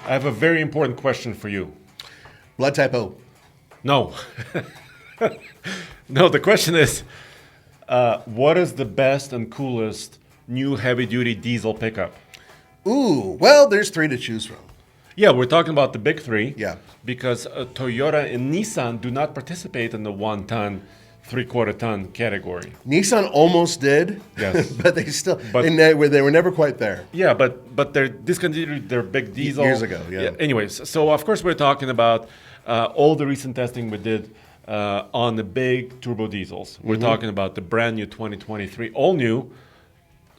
I have a very important question for you. Blood type O. No. No, the question is, what is the best and coolest new heavy-duty diesel pickup? Ooh, well, there's three to choose from. Yeah, we're talking about the big three. Yeah. Because Toyota and Nissan do not participate in the 1 ton, 3/4 ton category. Nissan almost did, Yes. but they were never quite there. Yeah, but they're discontinued their big diesel Years ago, yeah. Anyways, so of course we're talking about all the recent testing we did on the big turbo diesels. We're talking about the brand new 2023, all new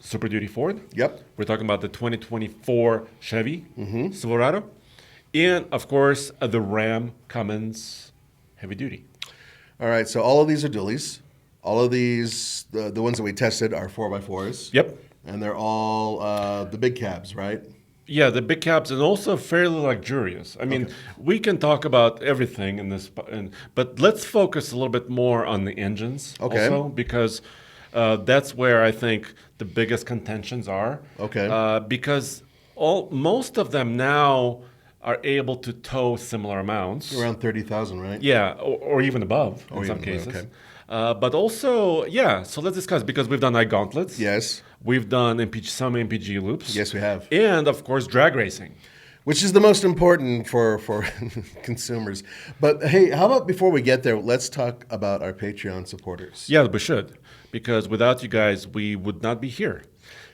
Super Duty Ford. Yep. We're talking about the 2024 Chevy Silverado, and of course the Ram Cummins heavy duty. All right, so all of these are dualies. All of these, the ones that we tested, are 4x4s. Yep. And they're all the big cabs, right? Yeah, the big cabs, and also fairly luxurious. I mean, we can talk about everything in this, but let's focus a little bit more on the engines also, because that's where I think the biggest contentions are. Okay. Because most of them now are able to tow similar amounts. Around 30,000, right? Yeah, or even above in some cases. Okay. But also, yeah, so let's discuss, because we've done Ike Gauntlets. Yes. We've done some MPG loops. Yes, we have. And, of course, drag racing. Which is the most important for consumers. But hey, how about before we get there, let's talk about our Patreon supporters. Yeah, we should, because without you guys, we would not be here.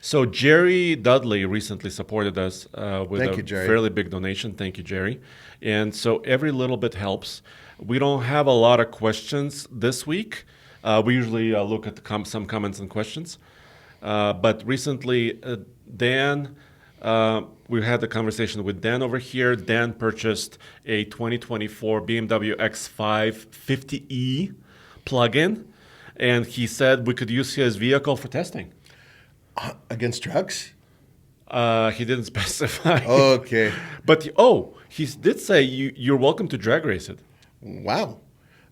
So Jerry Dudley recently supported us with Thank a you, Jerry. fairly big donation. Thank you, Jerry. And so every little bit helps. We don't have a lot of questions this week. We usually look at some comments and questions. But recently, Dan, we had a conversation with Dan over here. Dan purchased a 2024 BMW X5 50e plug-in, and he said we could use his vehicle for testing. Against trucks? He didn't specify. Okay. But, he did say you're welcome to drag race it. Wow.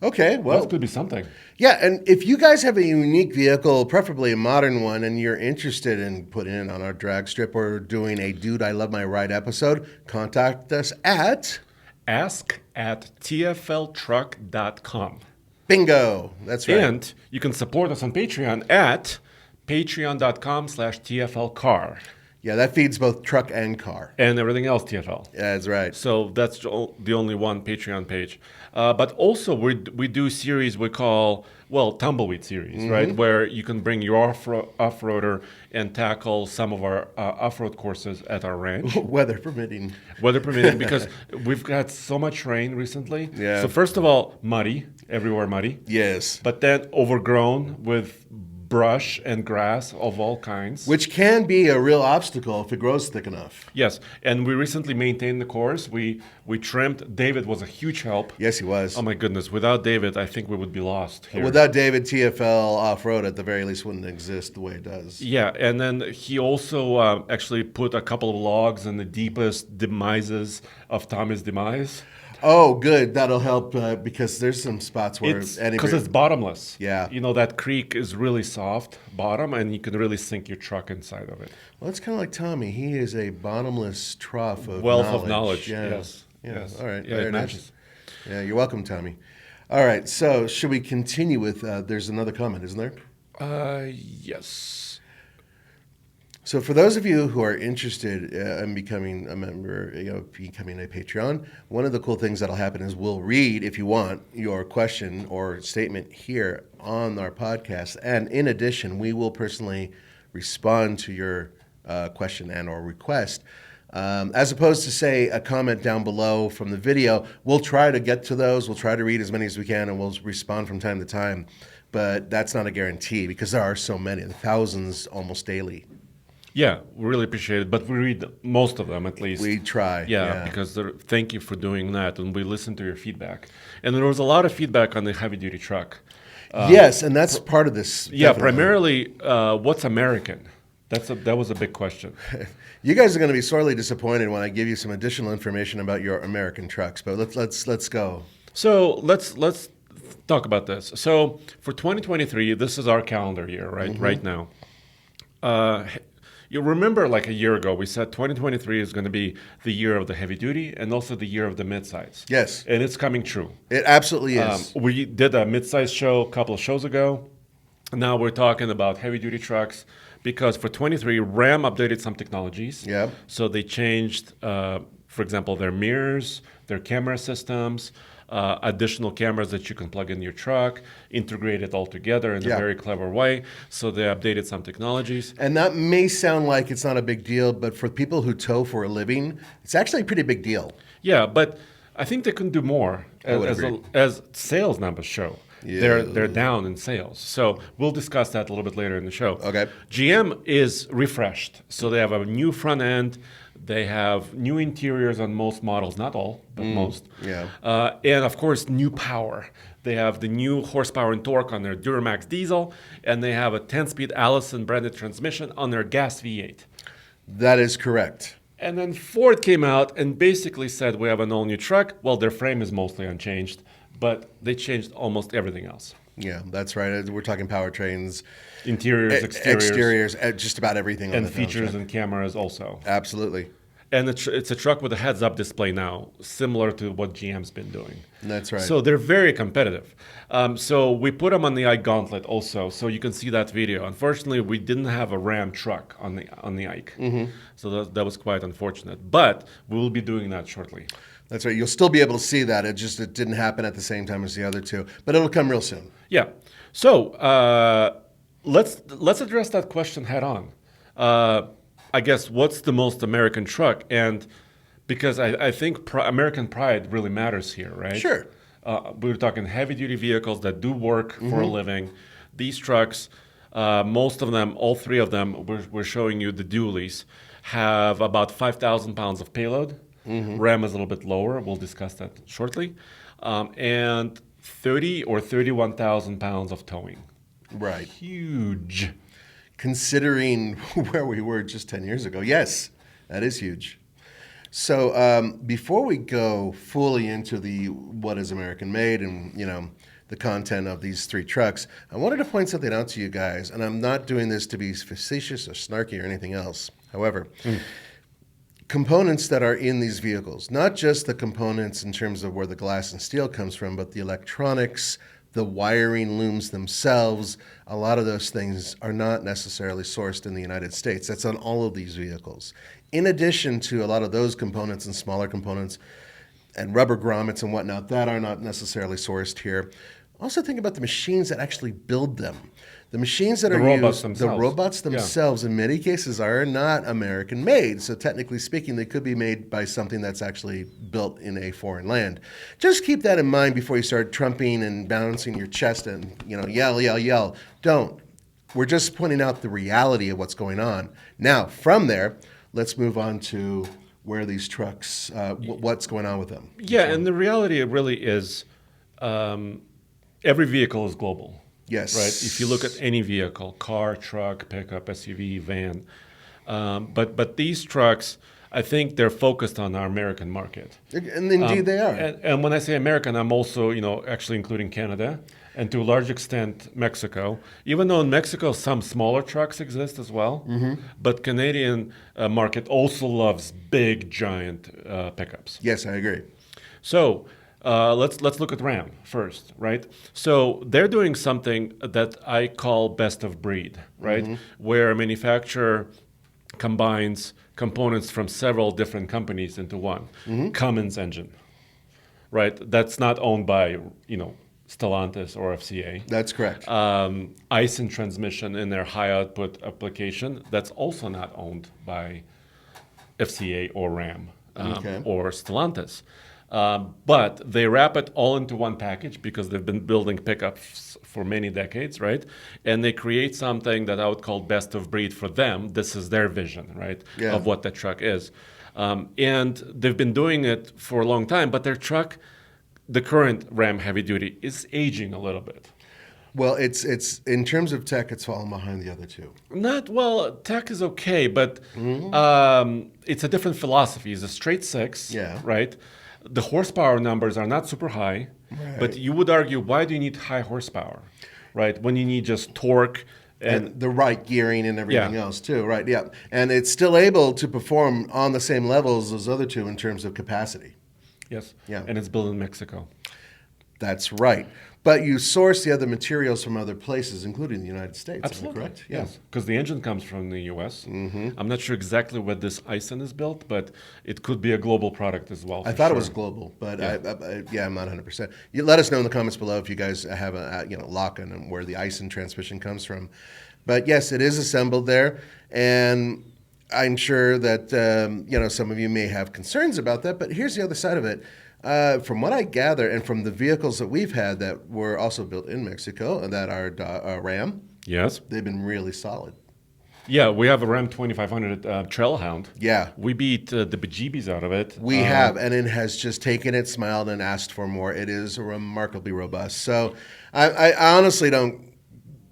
Okay, well. That could be something. Yeah, and if you guys have a unique vehicle, preferably a modern one, and you're interested in putting it on our drag strip or doing a Dude, I Love My Ride episode, contact us at ask@tfltruck.com. Bingo. That's right. And you can support us on Patreon at patreon.com/tflcar. Yeah, that feeds both truck and car. And everything else TFL. Yeah, that's right. So that's the only one Patreon page. But also we do series we call, Tumbleweed series, right? Where you can bring your off-roader and tackle some of our off-road courses at our ranch. Weather permitting. Weather permitting, because we've got so much rain recently. Yeah. So first of all, muddy, everywhere muddy. Yes. But then overgrown with brush and grass of all kinds. Which can be a real obstacle if it grows thick enough. Yes, and we recently maintained the course. We trimmed. David was a huge help. Yes, he was. Oh my goodness, without David, I think we would be lost here. Without David, TFL off-road at the very least wouldn't exist the way it does. Yeah, and then he also actually put a couple of logs in the deepest demises of Tommy's demise. Oh, good. That'll help because there's some spots where... Because it's bottomless. Yeah. You know, that creek is really soft bottom, and you can really sink your truck inside of it. Well, it's kind of like Tommy. He is a bottomless trough of Wealth knowledge. of knowledge, Yeah. yes. Yeah. Yes. All right. Yeah, Very it nice. matches. Yeah, you're welcome, Tommy. All right. So should we continue with... there's another comment, isn't there? Yes. So for those of you who are interested in becoming a member, becoming a Patreon, one of the cool things that'll happen is we'll read, if you want, your question or statement here on our podcast. And in addition, we will personally respond to your question and or request. As opposed to, say, a comment down below from the video, we'll try to get to those. We'll try to read as many as we can, and we'll respond from time to time. But that's not a guarantee because there are so many, thousands almost daily. Yeah, we really appreciate it, but we read most of them at least. We try. Yeah. Because thank you for doing that, and we listen to your feedback. And there was a lot of feedback on the heavy-duty truck. Yes, and that's part of this. Yeah, definitely. primarily, what's American? That was a big question. You guys are going to be sorely disappointed when I give you some additional information about your American trucks. But let's go. So let's talk about this. So for 2023, this is our calendar year, right? Right now. You remember like a year ago, we said 2023 is going to be the year of the heavy duty and also the year of the midsize. Yes. And it's coming true. It absolutely is. We did a midsize show a couple of shows ago. Now we're talking about heavy duty trucks because for 23, Ram updated some technologies. Yeah. So they changed, for example, their mirrors, their camera systems, additional cameras that you can plug in your truck, integrate it all together in a very clever way. So they updated some technologies. And that may sound like it's not a big deal, but for people who tow for a living, it's actually a pretty big deal. Yeah, but I think they can do more as sales numbers show. Yeah. They're down in sales. So we'll discuss that a little bit later in the show. Okay. GM is refreshed. So they have a new front end. They have new interiors on most models, not all, but most. Yeah. And of course, new power. They have the new horsepower and torque on their Duramax diesel, and they have a 10-speed Allison branded transmission on their gas V8. That is correct. And then Ford came out and basically said, we have an all-new truck. Well, their frame is mostly unchanged, but they changed almost everything else. Yeah, that's right. We're talking powertrains. Interiors, Exteriors, just about everything. and on the features and cameras also. Absolutely. And it's a truck with a heads-up display now, similar to what GM's been doing. That's right. So they're very competitive. So we put them on the Ike Gauntlet also, so you can see that video. Unfortunately, we didn't have a Ram truck on the Ike, so that was quite unfortunate. But we will be doing that shortly. That's right. You'll still be able to see that. It didn't happen at the same time as the other two, but it'll come real soon. Yeah. So let's address that question head on. I guess what's the most American truck? And because I think American pride really matters here, right? Sure. We're talking heavy duty vehicles that do work for a living. These trucks, most of them, all three of them, we're showing you the dualies, have about 5,000 pounds of payload. Ram is a little bit lower. We'll discuss that shortly. And 30 or 31,000 pounds of towing. Right. Huge. Considering where we were just 10 years ago. Yes, that is huge. So before we go fully into the what is American made and, the content of these three trucks, I wanted to point something out to you guys, and I'm not doing this to be facetious or snarky or anything else. However, components that are in these vehicles, not just the components in terms of where the glass and steel comes from, but the electronics, the wiring looms themselves, a lot of those things are not necessarily sourced in the United States. That's on all of these vehicles. In addition to a lot of those components and smaller components and rubber grommets and whatnot that are not necessarily sourced here, also think about the machines that actually build them. The machines that are used, the robots themselves, in many cases are not American made. So technically speaking, they could be made by something that's actually built in a foreign land. Just keep that in mind before you start trumping and bouncing your chest and yell, yell, yell. Don't. We're just pointing out the reality of what's going on. Now, from there, let's move on to where these trucks, what's going on with them. Yeah, and the reality really is every vehicle is global. Yes. Right. If you look at any vehicle, car, truck, pickup, SUV, van, but these trucks, I think they're focused on our American market. And indeed they are. And when I say American, I'm also, actually including Canada and to a large extent Mexico. Even though in Mexico some smaller trucks exist as well, but Canadian market also loves big, giant pickups. Yes, I agree. So. Let's look at Ram first, right? So they're doing something that I call best of breed, right? Where a manufacturer combines components from several different companies into one. Cummins engine, right? That's not owned by, Stellantis or FCA. That's correct. ICE transmission in their high output application, that's also not owned by FCA or Ram or Stellantis. But they wrap it all into one package because they've been building pickups for many decades, right? And they create something that I would call best of breed for them. This is their vision, right, of what that truck is. And they've been doing it for a long time, but their truck, the current Ram Heavy Duty, is aging a little bit. Well, it's in terms of tech, it's falling behind the other two. Tech is okay, but it's a different philosophy. It's a straight six, right? The horsepower numbers are not super high, but you would argue, why do you need high horsepower, right? When you need just torque, And the right gearing and everything Yeah. else too, right? Yeah, and it's still able to perform on the same levels as those other two in terms of capacity. Yes. Yeah. And it's built in Mexico. That's right. But you source the other materials from other places, including the United States. Absolutely. Am I correct? Yes. Because the engine comes from the U.S. I'm not sure exactly where this Ison is built, but it could be a global product as well. I for thought it sure. was global, but Yeah. I'm not 100%. You let us know in the comments below if you guys have a lock on where the Ison transmission comes from. But yes, it is assembled there, and I'm sure that some of you may have concerns about that. But here's the other side of it. From what I gather, and from the vehicles that we've had that were also built in Mexico, and that are Ram, Yes. they've been really solid. Yeah, we have a Ram 2500 Trailhound. Yeah. We beat the bejeebies out of it. We have, and it has just taken it, smiled, and asked for more. It is remarkably robust. So I honestly don't.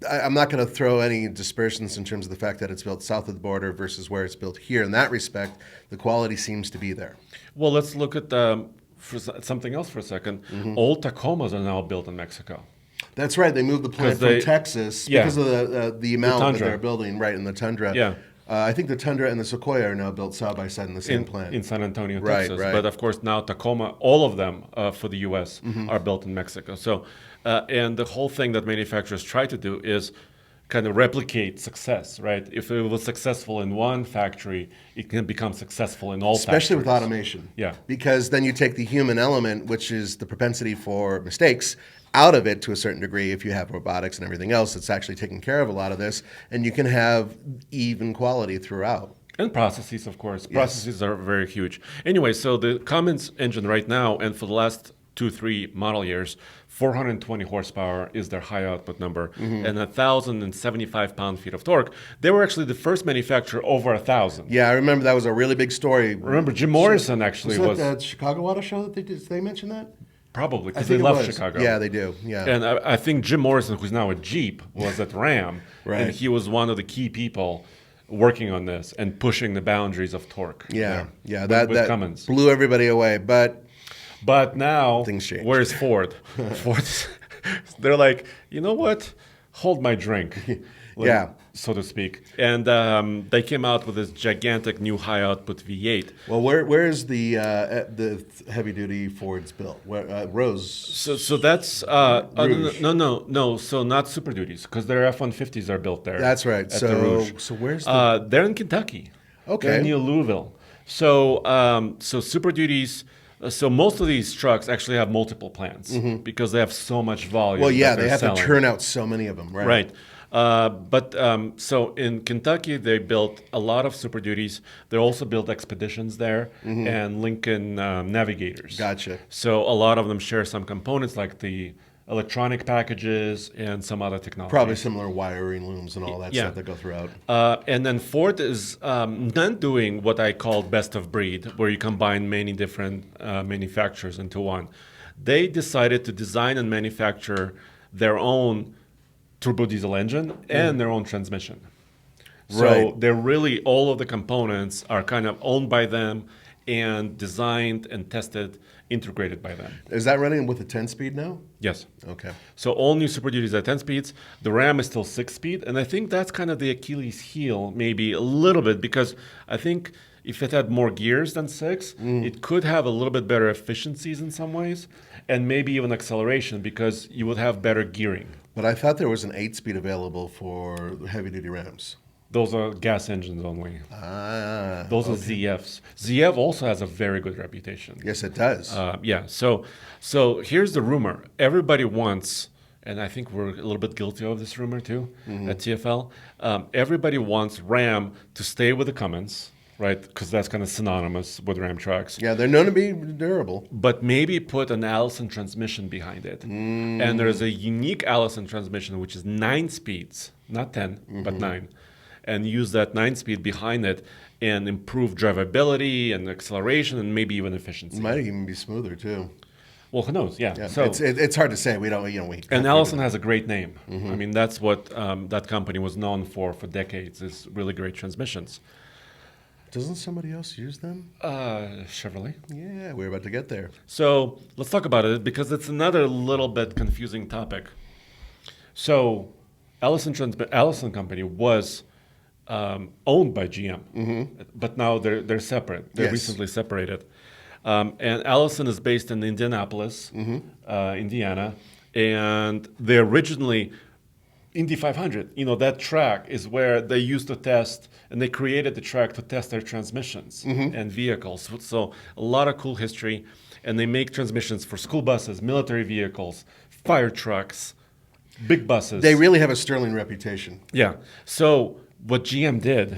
I'm not going to throw any dispersions in terms of the fact that it's built south of the border versus where it's built here. In that respect, the quality seems to be there. Well, let's look at something else for a second. Old Tacomas are now built in Mexico. That's right. They moved the plant from Texas because of the amount that they're building right in the Tundra. Yeah. I think the Tundra and the Sequoia are now built side by side in the same plant. In San Antonio, Right, Texas. right. But of course, now Tacoma, all of them for the U.S. are built in Mexico. So, and the whole thing that manufacturers try to do is kind of replicate success, right? If it was successful in one factory, it can become successful in all Especially with factories. automation. Yeah. Because then you take the human element, which is the propensity for mistakes, out of it to a certain degree. If you have robotics and everything else, it's actually taking care of a lot of this, and you can have even quality throughout. And processes, of course. Processes are very huge. Anyway, so the Cummins engine right now, and for the last 2-3 model years, 420 horsepower is their high output number, and 1,075 pound-feet of torque. They were actually the first manufacturer over 1,000. Yeah, I remember that was a really big story. Remember, Jim Morrison actually was that the Chicago Auto Show that did they mention that? Probably, I because think they it love was. Chicago. Yeah, they do. Yeah. And I think Jim Morrison, who's now at Jeep, was at Ram, Right. and he was one of the key people working on this and pushing the boundaries of torque. Yeah, there that Cummins. blew everybody away. But now, Things change. where's Ford? They're like, you know what? Hold my drink, Yeah. so to speak. And they came out with this gigantic new high output V8. Well, where is the heavy duty Fords built? Where Rose? So that's Rouge. no. So not Super Duties, because their F-150s are built there. That's right. At the Rouge. So where's the? They're in Kentucky. Okay. They're near Louisville. So Super Duties. So most of these trucks actually have multiple plants because they have so much volume. Well, yeah, that they they're have selling. to turn out so many of them, right? Right. So in Kentucky, they built a lot of Super Duties. They also built Expeditions there and Lincoln Navigators. Gotcha. So a lot of them share some components like the electronic packages and some other technology. Probably similar wiring looms and all that Yeah. stuff that go throughout. And then Ford is not doing what I call best of breed, where you combine many different manufacturers into one. They decided to design and manufacture their own turbo diesel engine and their own transmission. So Right. they're really, all of the components are kind of owned by them and designed and tested, integrated by them. Is that running with a 10-speed now? Yes. Okay. So all new Super Duties are 10 speeds. The Ram is still 6-speed, and I think that's kind of the Achilles heel, maybe a little bit, because I think if it had more gears than 6, it could have a little bit better efficiencies in some ways, and maybe even acceleration, because you would have better gearing. But I thought there was an 8-speed available for heavy-duty Rams. Those are gas engines only. Ah. Those are ZFs. ZF also has a very good reputation. Yes, it does. Yeah. So here's the rumor. Everybody wants, and I think we're a little bit guilty of this rumor too at TFL. Everybody wants Ram to stay with the Cummins, right? Because that's kind of synonymous with Ram trucks. Yeah, they're known to be durable. But maybe put an Allison transmission behind it. And there's a unique Allison transmission, which is 9 speeds, not 10, but 9. And use that 9-speed behind it and improve drivability and acceleration and maybe even efficiency. It might even be smoother too. Well, who knows? Yeah. Yeah, So, it's hard to say. We don't, and Allison has a great name. I mean, that's what that company was known for decades, is really great transmissions. Doesn't somebody else use them? Chevrolet. Yeah, we're about to get there. So let's talk about it because it's another little bit confusing topic. So Allison Company was owned by GM, but now they're separate. They're Yes. recently separated. And Allison is based in Indianapolis, Indiana, and they originally Indy 500. That track is where they used to test, and they created the track to test their transmissions and vehicles. So a lot of cool history, and they make transmissions for school buses, military vehicles, fire trucks, big buses. They really have a sterling reputation. Yeah. So what GM did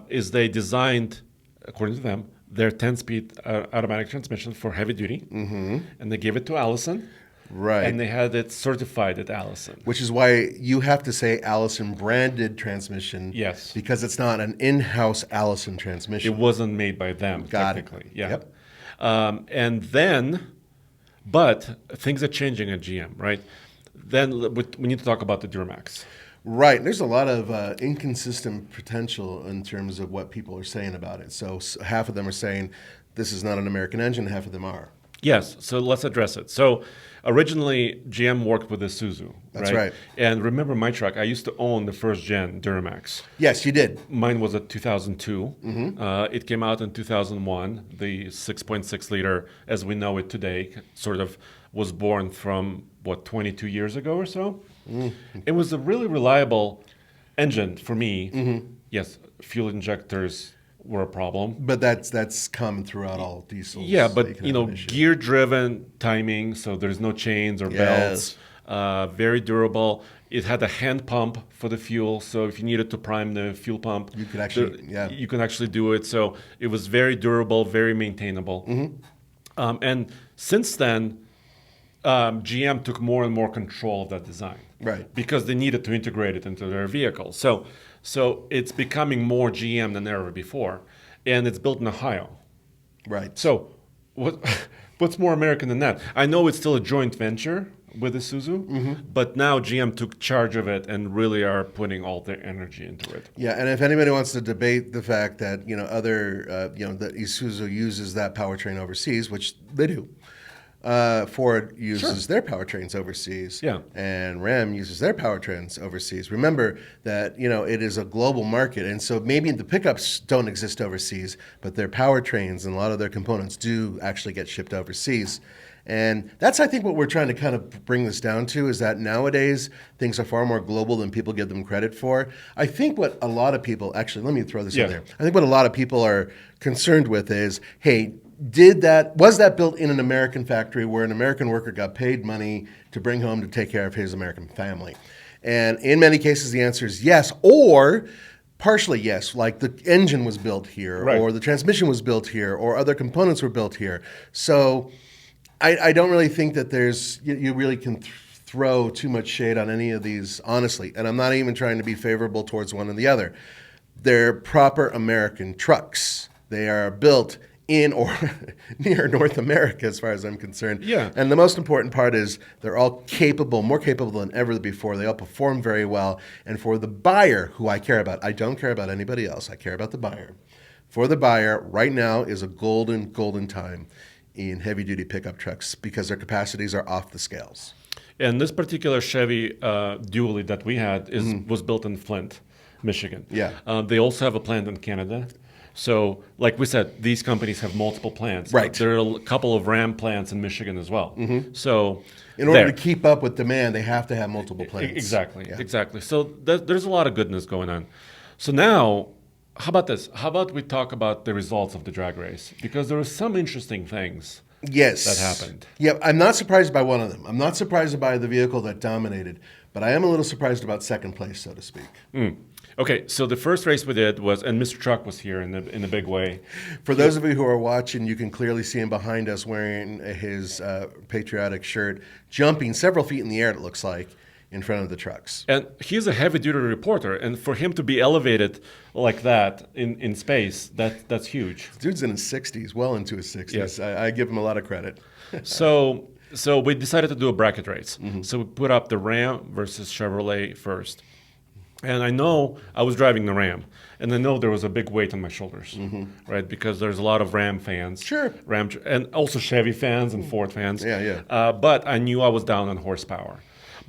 is they designed, according to them, their 10-speed automatic transmission for heavy duty, and they gave it to Allison. Right. And they had it certified at Allison. Which is why you have to say Allison branded transmission. Yes. Because it's not an in-house Allison transmission. It wasn't made by them, Got it. technically. Yeah. Yep. But things are changing at GM, right? Then we need to talk about the Duramax. Right. There's a lot of inconsistent potential in terms of what people are saying about it. So half of them are saying this is not an American engine, half of them are. Yes, so let's address it. So originally, GM worked with Isuzu, That's right. And remember my truck, I used to own the first gen Duramax. Yes, you did. Mine was a 2002. It came out in 2001. The 6.6 liter, as we know it today, sort of was born from, 22 years ago or so? It was a really reliable engine for me. Yes, fuel injectors were a problem. But that's common throughout all diesels. Yeah, that but can have an issue. gear-driven timing, so there's no chains or belts. Very durable. It had a hand pump for the fuel, so if you needed to prime the fuel pump, You could actually, you can actually do it. So it was very durable, very maintainable. And since then, GM took more and more control of that design, Right. Because they needed to integrate it into their vehicle. So it's becoming more GM than ever before, and it's built in Ohio. Right. So what's more American than that? I know it's still a joint venture with Isuzu, but now GM took charge of it and really are putting all their energy into it. Yeah, and if anybody wants to debate the fact that that Isuzu uses that powertrain overseas, which they do, Ford uses their powertrains overseas, and Ram uses their powertrains overseas. Remember that it is a global market, and so maybe the pickups don't exist overseas, but their powertrains and a lot of their components do actually get shipped overseas. And that's, I think, what we're trying to kind of bring this down to, is that nowadays things are far more global than people give them credit for. I think what a lot of people, actually, let me throw this in there. I think what a lot of people are concerned with is, hey, was that built in an American factory where an American worker got paid money to bring home to take care of his American family? And in many cases, the answer is yes, or partially yes, like the engine was built here, or the transmission was built here, or other components were built here. So I don't really think that you really can throw too much shade on any of these, honestly. And I'm not even trying to be favorable towards one or the other. They're proper American trucks. They are built in or near North America, as far as I'm concerned. Yeah. And the most important part is they're all capable, more capable than ever before. They all perform very well. And for the buyer, who I care about, I don't care about anybody else. I care about the buyer. For the buyer, right now is a golden time in heavy-duty pickup trucks because their capacities are off the scales. And this particular Chevy Dually that we had was built in Flint, Michigan. Yeah. They also have a plant in Canada. So, like we said, these companies have multiple plants. Right. There are a couple of Ram plants in Michigan as well. So, in order to keep up with demand, they have to have multiple plants. Exactly. So there's a lot of goodness going on. So now, how about this? How about we talk about the results of the drag race? Because there were some interesting things that happened. Yeah, I'm not surprised by one of them. I'm not surprised by the vehicle that dominated, but I am a little surprised about second place, so to speak. Okay, so the first race we did was, and Mr. Truck was here in a big way. For those of you who are watching, you can clearly see him behind us wearing his patriotic shirt, jumping several feet in the air, it looks like, in front of the trucks. And he's a heavy-duty reporter, and for him to be elevated like that in space, that's huge. This dude's in his 60s, well into his 60s. Yes. I give him a lot of credit. So we decided to do a bracket race. So we put up the Ram versus Chevrolet first. And I know I was driving the Ram, and I know there was a big weight on my shoulders, right? Because there's a lot of Ram fans. Sure. And also Chevy fans and Ford fans. Yeah. But I knew I was down on horsepower.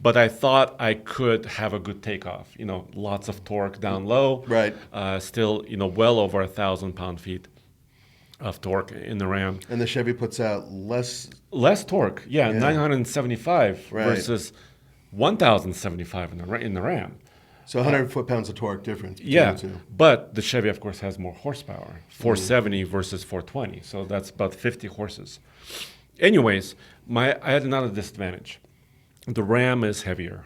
but I thought I could have a good takeoff. Lots of torque down low. Right. Still, well over 1,000 pound-feet of torque in the Ram. And the Chevy puts out less Torque, 975 versus 1,075 in the Ram. So 100 foot-pounds of torque difference between Yeah, the two. but the Chevy, of course, has more horsepower, 470 versus 420. So that's about 50 horses. Anyways, I had another disadvantage. The Ram is heavier,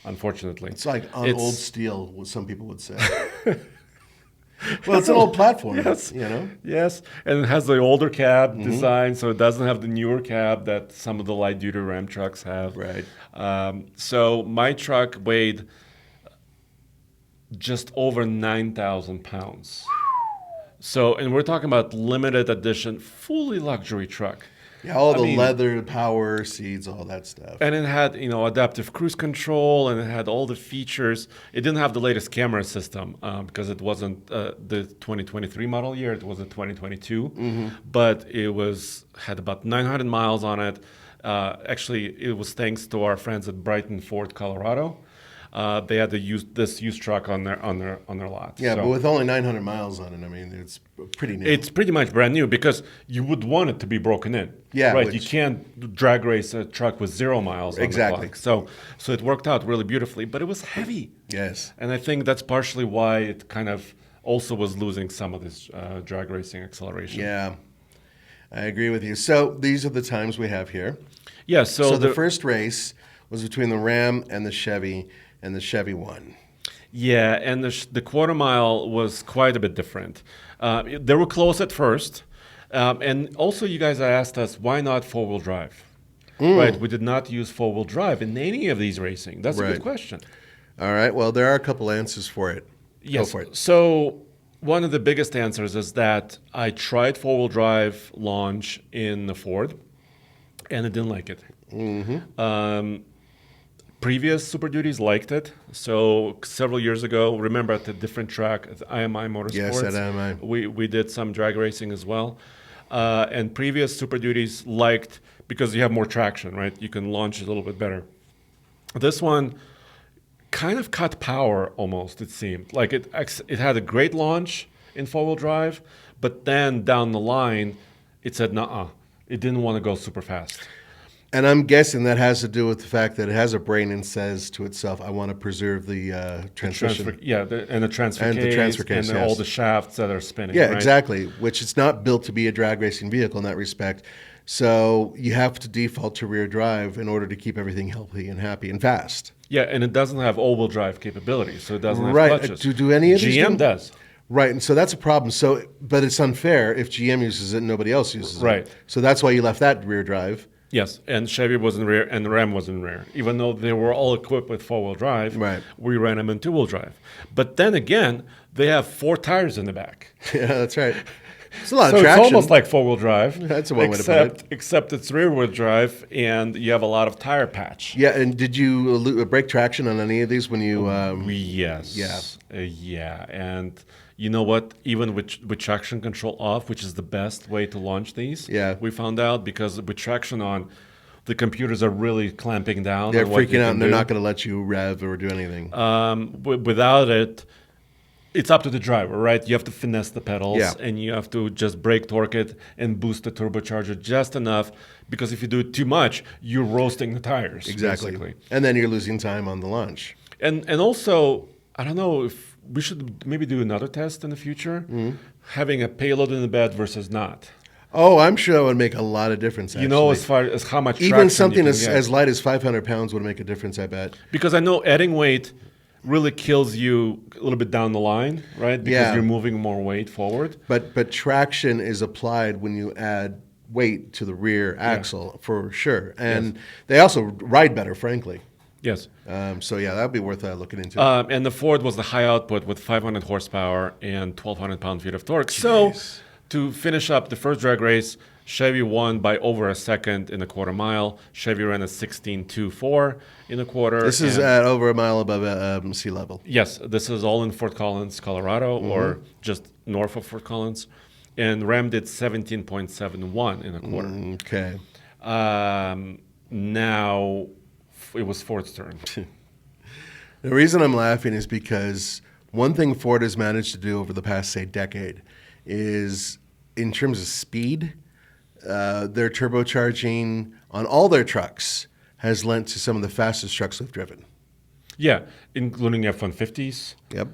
unfortunately. It's like on old steel, what some people would say. Well, it's an old platform, Yes. you know? Yes, and it has the older cab design, so it doesn't have the newer cab that some of the light-duty Ram trucks have. Right. So my truck weighed just over 9,000 pounds. And we're talking about limited edition, fully luxury truck. Yeah, all the leather, power seats, all that stuff. And it had, adaptive cruise control, and it had all the features. It didn't have the latest camera system because it wasn't the 2023 model year. It was the 2022. But it had about 900 miles on it. Actually, it was thanks to our friends at Brighton Ford, Colorado. They had this used truck on their lot. Yeah, but with only 900 miles on it, I mean, it's pretty new. It's pretty much brand new because you would want it to be broken in. Yeah, right. You can't drag race a truck with 0 miles. Exactly. On the clock. So it worked out really beautifully, but it was heavy. Yes. And I think that's partially why it kind of also was losing some of this drag racing acceleration. Yeah, I agree with you. So these are the times we have here. Yeah. So the first race was between the Ram and the Chevy, and the Chevy won. Yeah, and the quarter mile was quite a bit different. They were close at first. And also you guys asked us, why not four-wheel drive? Right, we did not use four-wheel drive in any of these racing. That's a good question. All right, well, there are a couple answers for it. Yes. Go for it. So one of the biggest answers is that I tried four-wheel drive launch in the Ford, and I didn't like it. Previous Super Duties liked it. So several years ago, remember at a different track at IMI Motorsports? Yes, at IMI. We did some drag racing as well. And previous Super Duties liked, because you have more traction, right? You can launch it a little bit better. This one kind of cut power almost, it seemed. Like it had a great launch in four-wheel drive, but then down the line, it said, nuh-uh. It didn't want to go super fast. And I'm guessing that has to do with the fact that it has a brain and says to itself, I want to preserve the transmission. And the transfer case, and all the shafts that are spinning. Yeah, right? exactly, which it's not built to be a drag racing vehicle in that respect. So you have to default to rear drive in order to keep everything healthy and happy and fast. Yeah, and it doesn't have all-wheel drive capability, so it doesn't have clutches. Do any of these GM does. Right, and so that's a problem. But it's unfair if GM uses it and nobody else uses it. Right. So that's why you left that rear drive. Yes, and Chevy was in rear, and the Ram was in rear. Even though they were all equipped with four-wheel drive, we ran them in two-wheel drive. But then again, they have 4 tires in the back. Yeah, that's right. It's a lot of traction. So it's almost like four-wheel drive. That's one way to put it. Except it's rear-wheel drive, and you have a lot of tire patch. Yeah, and did you break traction on any of these when you... Yes. Yeah. Yeah, and... You know what? Even with traction control off, which is the best way to launch these, we found out, because with traction on, the computers are really clamping down. They're freaking out, and they're not going to let you rev or do anything. Without it, it's up to the driver, right? You have to finesse the pedals, and you have to just brake torque it and boost the turbocharger just enough, because if you do it too much, you're roasting the tires. Exactly. Basically. And then you're losing time on the launch. And also, I don't know if we should maybe do another test in the future, having a payload in the bed versus not. Oh, I'm sure it would make a lot of difference, actually. You know, as far as how much traction even something you can get. as light as 500 pounds would make a difference, I bet. Because I know adding weight really kills you a little bit down the line, right? Because you're moving more weight forward. But traction is applied when you add weight to the rear axle, for sure. And they also ride better, frankly. Yes. So that would be worth looking into. And the Ford was the high output with 500 horsepower and 1,200 pound-feet of torque. Jeez. So to finish up the first drag race, Chevy won by over a second in the quarter mile. Chevy ran a 16.24 in the quarter. This is at over a mile above sea level. Yes, this is all in Fort Collins, Colorado, or just north of Fort Collins. And Ram did 17.71 in a quarter. Okay. Now, it was Ford's turn. The reason I'm laughing is because one thing Ford has managed to do over the past, say, decade is in terms of speed, their turbocharging on all their trucks has lent to some of the fastest trucks we've driven. Yeah, including F-150s. Yep.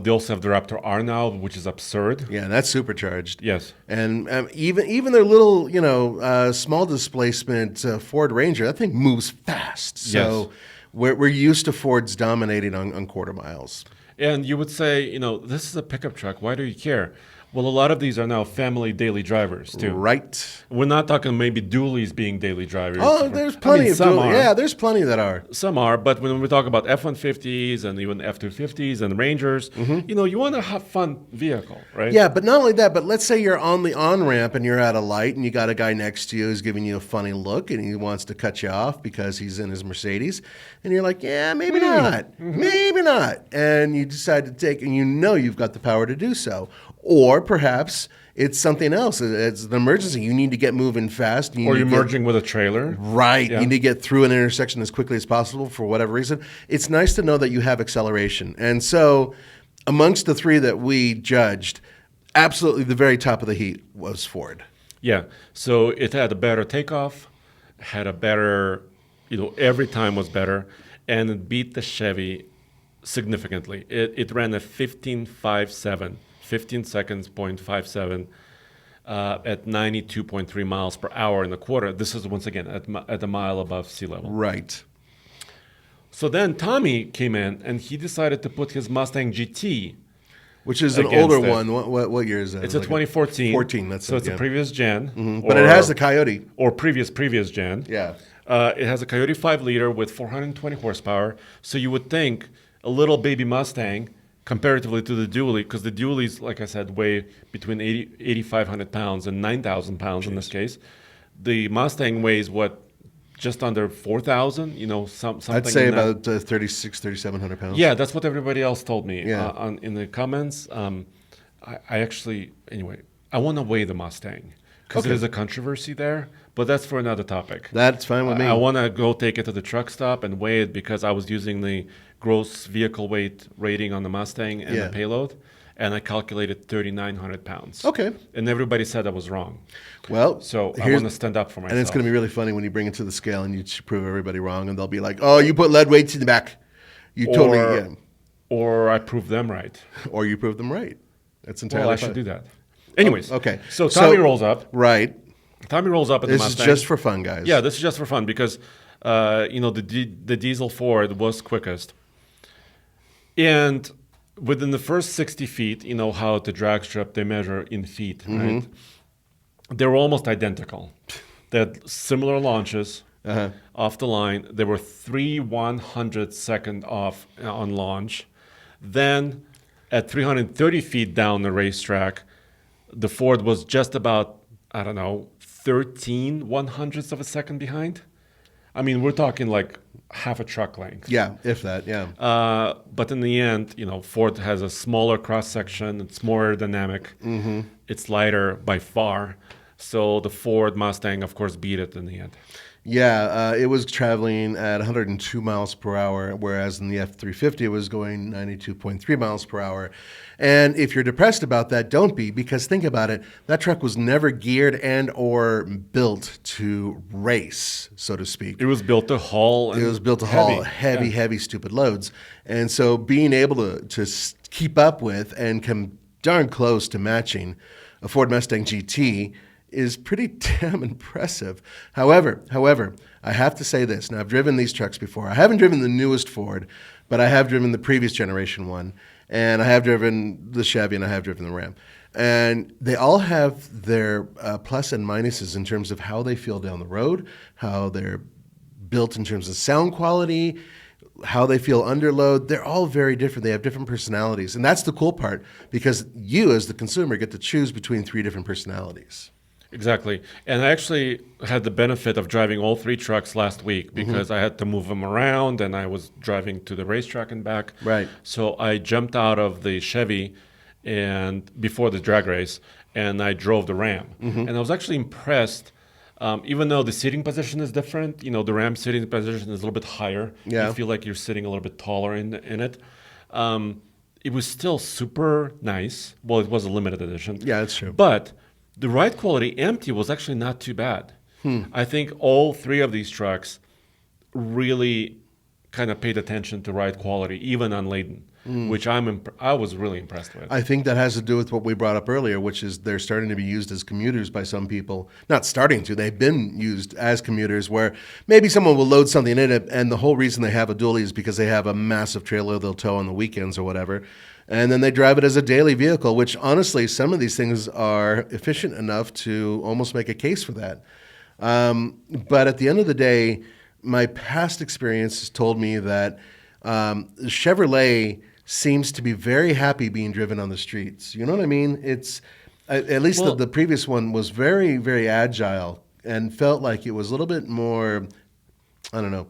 They also have the Raptor R now, which is absurd. Yeah, and that's supercharged. Yes. And even their little, small displacement Ford Ranger, that thing moves fast. So Yes. we're used to Fords dominating on quarter miles. And you would say, this is a pickup truck. Why do you care? Well, a lot of these are now family daily drivers, too. Right. We're not talking maybe dualies being daily drivers. Oh, there's plenty of some are. Yeah, there's plenty that are. Some are, but when we talk about F-150s and even F-250s and Rangers, you want to have fun vehicle, right? Yeah, but not only that, but let's say you're on the on-ramp and you're at a light and you got a guy next to you who's giving you a funny look and he wants to cut you off because he's in his Mercedes. And you're like, yeah, maybe not. Maybe not. And you decide to take, and you've got the power to do so. Or perhaps it's something else. It's an emergency. You need to get moving fast. Or you're merging with a trailer. Right. Yeah. You need to get through an intersection as quickly as possible for whatever reason. It's nice to know that you have acceleration. And so amongst the three that we judged, absolutely the very top of the heat was Ford. Yeah. So it had a better takeoff, had a better, every time was better, and it beat the Chevy significantly. It ran a 15.57. 15 seconds, 0.57 at 92.3 miles per hour in a quarter. This is, once again, at a mile above sea level. Right. So then Tommy came in, and he decided to put his Mustang GT. Which is an against older it. one. What year is that? It's a 2014. 14, that's so it, it's yeah. a previous gen. But it has the Coyote. Or previous gen. Yeah. It has a Coyote 5-liter with 420 horsepower. So you would think a little baby Mustang, comparatively to the dually, because the dualies, like I said, weigh between 8,500 pounds and 9,000 pounds in this case. The Mustang weighs just under 4,000. Something. I'd say about 3,700 pounds. Yeah, that's what everybody else told me Yeah. in the comments. I actually, anyway, I want to weigh the Mustang because there's a controversy there, but that's for another topic. That's fine with me. I want to go take it to the truck stop and weigh it because I was using the gross vehicle weight rating on the Mustang and the payload, and I calculated 3,900 pounds. Okay. And everybody said I was wrong. Well, So I want to stand up for myself. And it's going to be really funny when you bring it to the scale and you prove everybody wrong, and they'll be like, "Oh, you put lead weights in the back. You totally." Or I prove them right. Or you prove them right. That's entirely Well, I fine. should do that. Anyways. Okay. So Tommy rolls up. Right. Tommy rolls up at the This is Mustang. just for fun, guys. Yeah, this is just for fun because, the diesel Ford was quickest. And within the first 60 feet, how the drag strip, they measure in feet, right? They were almost identical. They had similar launches off the line. They were 3/100 off on launch. Then at 330 feet down the racetrack, the Ford was just about, 13/100 of a second behind. I mean, we're talking like half a truck length. Yeah, if that, yeah. But in the end, Ford has a smaller cross section. It's more aerodynamic. It's lighter by far. So the Ford Mustang, of course, beat it in the end. Yeah, it was traveling at 102 miles per hour, whereas in the F-350 it was going 92.3 miles per hour. And if you're depressed about that, don't be, because think about it. That truck was never geared and or built to race, so to speak. It was built to haul. It was built to haul heavy, stupid loads. And so being able to keep up with and come darn close to matching a Ford Mustang GT is pretty damn impressive. However, I have to say this. Now, I've driven these trucks before. I haven't driven the newest Ford, but I have driven the previous generation one. And I have driven the Chevy and I have driven the Ram. And they all have their plus and minuses in terms of how they feel down the road, how they're built in terms of sound quality, how they feel under load. They're all very different. They have different personalities. And that's the cool part, because you as the consumer get to choose between 3 different personalities. Exactly. And I actually had the benefit of driving all 3 trucks last week because I had to move them around and I was driving to the racetrack and back. Right. So I jumped out of the Chevy and before the drag race and I drove the Ram. And I was actually impressed Even though the seating position is different, the Ram seating position is a little bit higher. Yeah. You feel like you're sitting a little bit taller in it. It was still super nice. Well, it was a limited edition. Yeah, that's true. But the ride quality empty was actually not too bad. I think all three of these trucks really kind of paid attention to ride quality, even unladen, which I was really impressed with. I think that has to do with what we brought up earlier, which is they're starting to be used as commuters by some people. Not starting to, they've been used as commuters where maybe someone will load something in it, and the whole reason they have a dually is because they have a massive trailer they'll tow on the weekends or whatever. And then they drive it as a daily vehicle, which honestly, some of these things are efficient enough to almost make a case for that. But at the end of the day, my past experience has told me that Chevrolet seems to be very happy being driven on the streets. You know what I mean? It's at least Well, the previous one was very, very agile and felt like it was a little bit more, I don't know,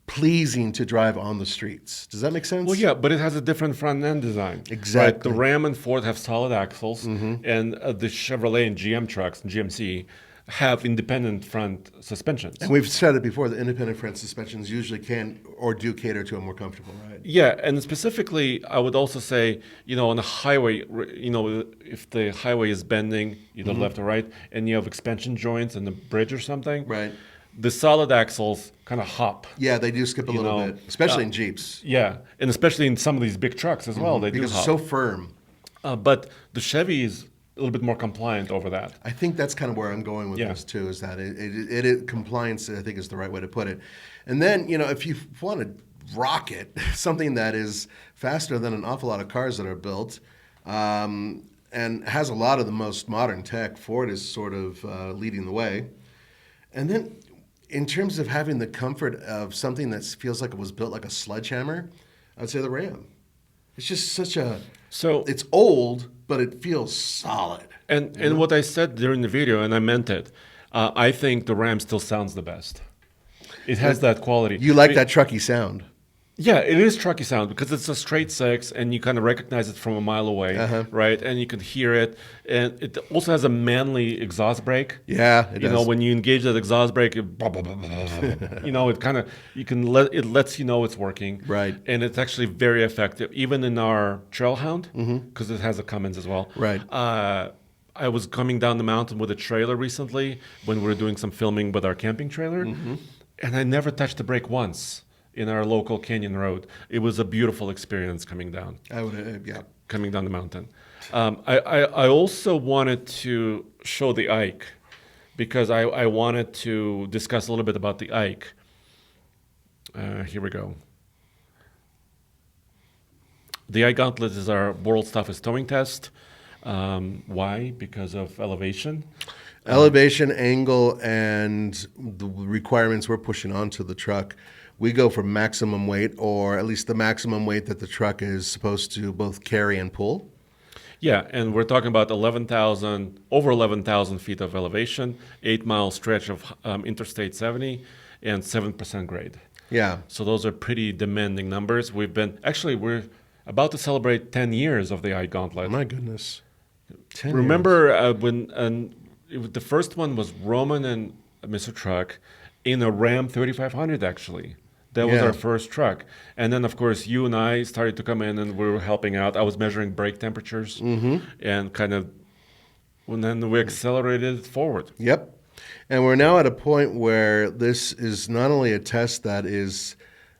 pleasing to drive on the streets. Does that make sense? Well, yeah, but it has a different front end design. Exactly. Right? The Ram and Ford have solid axles, and the Chevrolet and GM trucks and GMC have independent front suspensions. And we've said it before, the independent front suspensions usually can or do cater to a more comfortable ride. Yeah, and specifically, I would also say, on a highway, if the highway is bending either left or right, and you have expansion joints in the bridge or something, Right. the solid axles kind of hop. Yeah, they do skip a You little know, bit, especially in Jeeps. Yeah, and especially in some of these big trucks as well, they Because do it's hop. so firm. But the Chevy is a little bit more compliant over that. I think that's kind of where I'm going with Yeah. this too, is that it compliance, I think, is the right way to put it. And then, if you want to rocket something that is faster than an awful lot of cars that are built, and has a lot of the most modern tech, Ford is sort of leading the way. And then in terms of having the comfort of something that feels like it was built like a sledgehammer, I would say the Ram. It's just it's old, but it feels solid. And what I said during the video, and I meant it, I think the Ram still sounds the best. It has that quality. You like that trucky sound. Yeah, it is trucky sound because it's a straight six, and you kind of recognize it from a mile away, right? And you can hear it, and it also has a manly exhaust brake. Yeah, it does. When you engage that exhaust brake, it it kind of it lets you know it's working, Right. And it's actually very effective, even in our Trailhound, because it has a Cummins as well, Right. I was coming down the mountain with a trailer recently when we were doing some filming with our camping trailer, and I never touched the brake once in our local canyon road. It was a beautiful experience coming down. I would, yeah. Coming down the mountain. I also wanted to show the Ike because I wanted to discuss a little bit about the Ike. Here we go. The Ike Gauntlet is our world's toughest towing test. Why? Because of elevation. Elevation, angle, and the requirements we're pushing onto the truck. We go for maximum weight, or at least the maximum weight that the truck is supposed to both carry and pull. Yeah, and we're talking about over 11,000 feet of elevation, 8-mile stretch of Interstate 70, and 7% grade. Yeah. So those are pretty demanding numbers. We're about to celebrate 10 years of the Ike Gauntlet. My goodness. 10 Remember when the first one was Roman and Mr. Truck in a Ram 3500, actually. That was Yeah. our first truck. And then, of course, you and I started to come in and we were helping out. I was measuring brake temperatures and and then we accelerated forward. Yep. And we're now at a point where this is not only a test that is,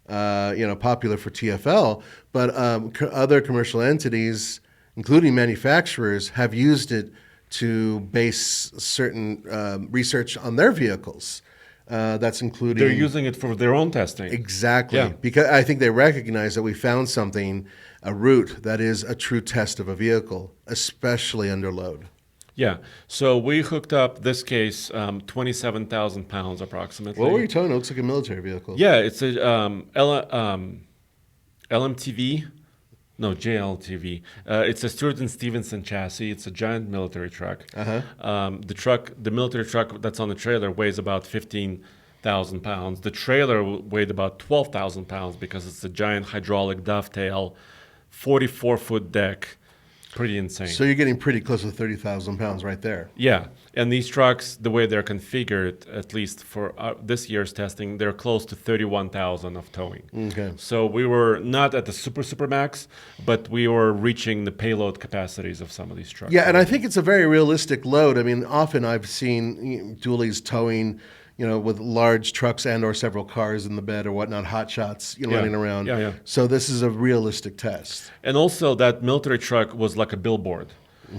popular for TFL, but other commercial entities, including manufacturers, have used it to base certain research on their vehicles. That's including... They're using it for their own testing. Exactly. Yeah. Because I think they recognize that we found a route that is a true test of a vehicle, especially under load. Yeah. So we hooked up, this case, 27,000 pounds approximately. What were you towing? It looks like a military vehicle. Yeah, it's a LMTV. No, JLTV. It's a Stewart and Stevenson chassis. It's a giant military truck. The military truck that's on the trailer weighs about 15,000 pounds. The trailer weighed about 12,000 pounds because it's a giant hydraulic dovetail, 44-foot deck, pretty insane. So you're getting pretty close to 30,000 pounds right there. Yeah, and these trucks, the way they're configured, at least for this year's testing, they're close to 31,000 of towing. Okay. So we were not at the super max, but we were reaching the payload capacities of some of these trucks. Yeah, and I think it's a very realistic load. I mean, often I've seen dualies towing, with large trucks and or several cars in the bed or whatnot, hot shots, running around. Yeah. So this is a realistic test. And also that military truck was like a billboard.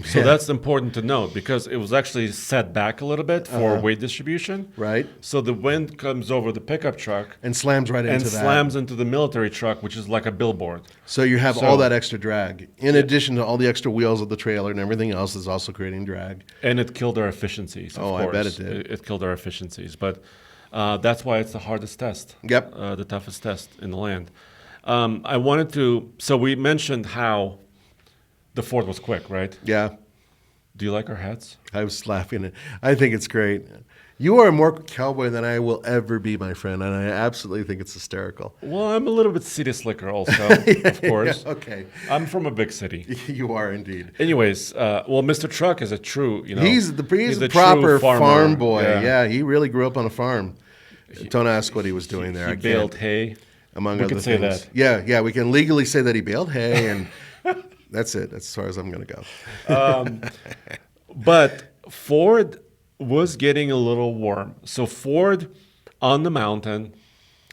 So that's important to note because it was actually set back a little bit for weight distribution. Right. So the wind comes over the pickup truck And slams right into that. slams into the military truck, which is like a billboard. So you have all that extra drag. In addition to all the extra wheels of the trailer and everything else is also creating drag. And it killed our efficiencies, of course. I bet it did. It killed our efficiencies. But that's why it's the hardest test. Yep. The toughest test in the land. So we mentioned how the Ford was quick, right? Yeah. Do you like our hats? I was laughing. I think it's great. You are more cowboy than I will ever be, my friend, and I absolutely think it's hysterical. Well, I'm a little bit city slicker also, of course. Yeah, okay. I'm from a big city. You are indeed. Anyways, Mr. Truck is a true, He's a true proper farmer. farm boy. Yeah. Yeah, he really grew up on a farm. Don't ask what he was doing there. He baled hay. Among We other could say things. that. Yeah, we can legally say that he baled hay, and that's it. That's as far as I'm going to go. But Ford was getting a little warm. So Ford on the mountain,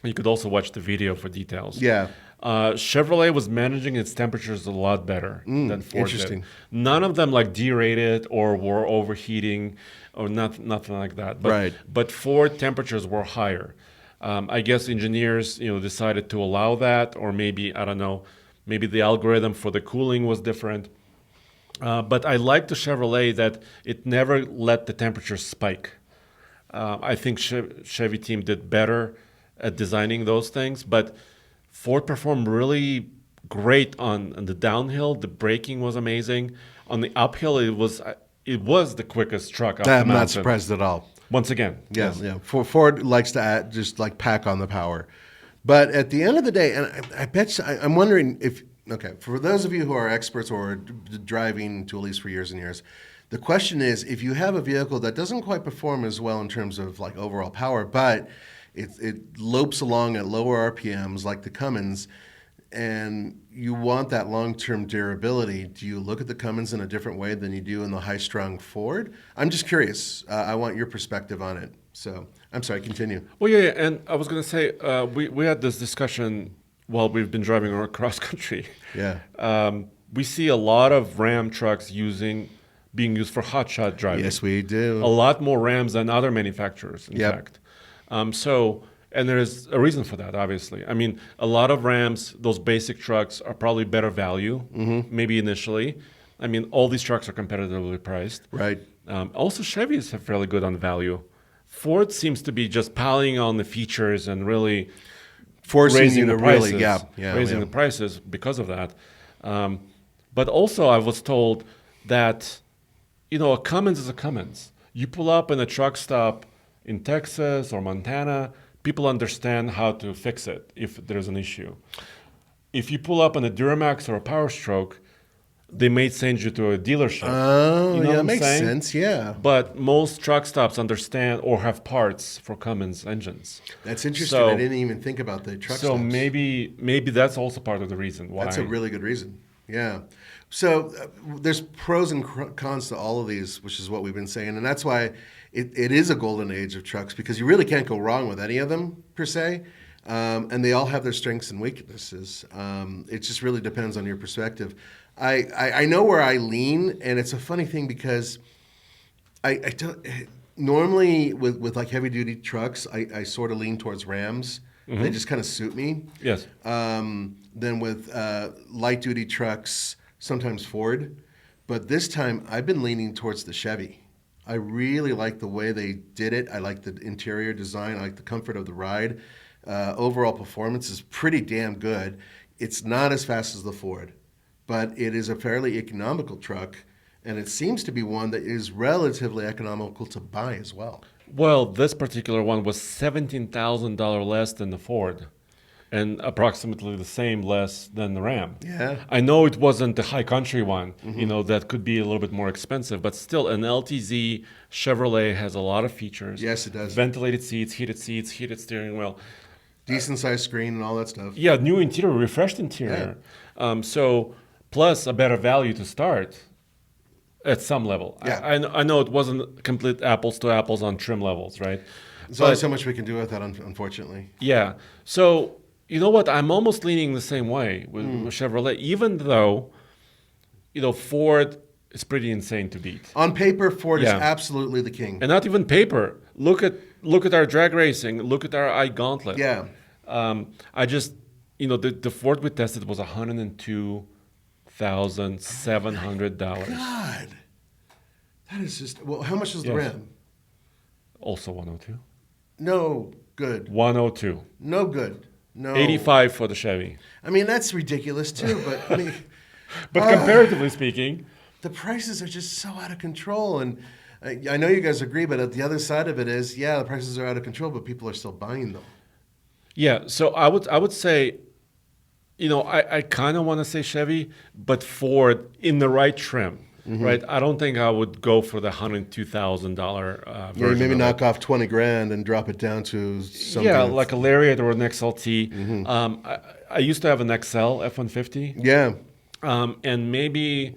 you could also watch the video for details. Yeah. Chevrolet was managing its temperatures a lot better than Ford interesting. did. None of them derated or were overheating or nothing like that. But, Right. But Ford temperatures were higher. I guess engineers, decided to allow that, or maybe, I don't know, maybe the algorithm for the cooling was different. But I like the Chevrolet that it never let the temperature spike. I think Chevy team did better at designing those things, but Ford performed really great on the downhill. The braking was amazing. On the uphill, it was the quickest truck up the mountain. I'm not surprised at all. Once again. Yeah. Ford likes to just pack on the power. But at the end of the day, and I bet I'm wondering if, for those of you who are experts or driving dualies for years and years, the question is, if you have a vehicle that doesn't quite perform as well in terms of overall power, but it lopes along at lower RPMs like the Cummins, and you want that long-term durability, do you look at the Cummins in a different way than you do in the high-strung Ford? I'm just curious. I want your perspective on it. So, I'm sorry, continue. Well, yeah, and I was going to say, we had this discussion while we've been driving around cross country. Yeah. We see a lot of Ram trucks being used for hotshot driving. Yes, we do. A lot more Rams than other manufacturers, in fact. And there's a reason for that, obviously. I mean, a lot of Rams, those basic trucks, are probably better value, maybe initially. I mean, all these trucks are competitively priced. Right. Also, Chevys are fairly good on value. Ford seems to be just piling on the features and really forcing raising you the to prices, really, raising the prices because of that. But also, I was told that, a Cummins is a Cummins. You pull up in a truck stop in Texas or Montana, people understand how to fix it if there's an issue. If you pull up on a Duramax or a Power Stroke, they may send you to a dealership. Oh, that makes sense, yeah. But most truck stops understand or have parts for Cummins engines. That's interesting. I didn't even think about the truck stops. So maybe that's also part of the reason why. That's a really good reason, yeah. So there's pros and cons to all of these, which is what we've been saying. And that's why it is a golden age of trucks, because you really can't go wrong with any of them, per se. And they all have their strengths and weaknesses. It just really depends on your perspective. I know where I lean, and it's a funny thing because I don't, normally with heavy duty trucks, I sort of lean towards Rams. Mm-hmm. They just kind of suit me. Yes. Then with light duty trucks, sometimes Ford. But this time I've been leaning towards the Chevy. I really like the way they did it. I like the interior design. I like the comfort of the ride. Overall performance is pretty damn good. It's not as fast as the Ford, but it is a fairly economical truck, and it seems to be one that is relatively economical to buy as well. Well, this particular one was $17,000 less than the Ford. and approximately the same less than the Ram. Yeah. I know it wasn't the high country one, that could be a little bit more expensive, but still an LTZ Chevrolet has a lot of features. Yes, it does. Ventilated seats, heated steering wheel. Decent sized screen and all that stuff. Yeah, new interior, refreshed interior. So plus a better value to start at some level. Yeah. I know it wasn't complete apples to apples on trim levels, right? There's only so much we can do with that, unfortunately. Yeah. So you know what? I'm almost leaning the same way with Chevrolet, even though, Ford is pretty insane to beat. On paper, Ford is Yeah. absolutely the king. And not even paper. Look at our drag racing. Look at our Ike Gauntlet. Yeah. I just, the Ford we tested was $102,700. God. That is just, well, how much is the Yes. Ram? Also 102. No good. 102. No good. No. 85 for the Chevy. I mean, that's ridiculous too, but I mean, But comparatively speaking, the prices are just so out of control. And I know you guys agree, but at the other side of it is, yeah, the prices are out of control, but people are still buying them. yeah. So I would say, I kind of want to say Chevy, but Ford in the right trim, right? I don't think I would go for the $102,000 Yeah, version. maybe of knock it. off 20 grand and drop it down to something. Yeah, that's- like a Lariat or an XLT. I used to have an XL F-150. Yeah. And maybe,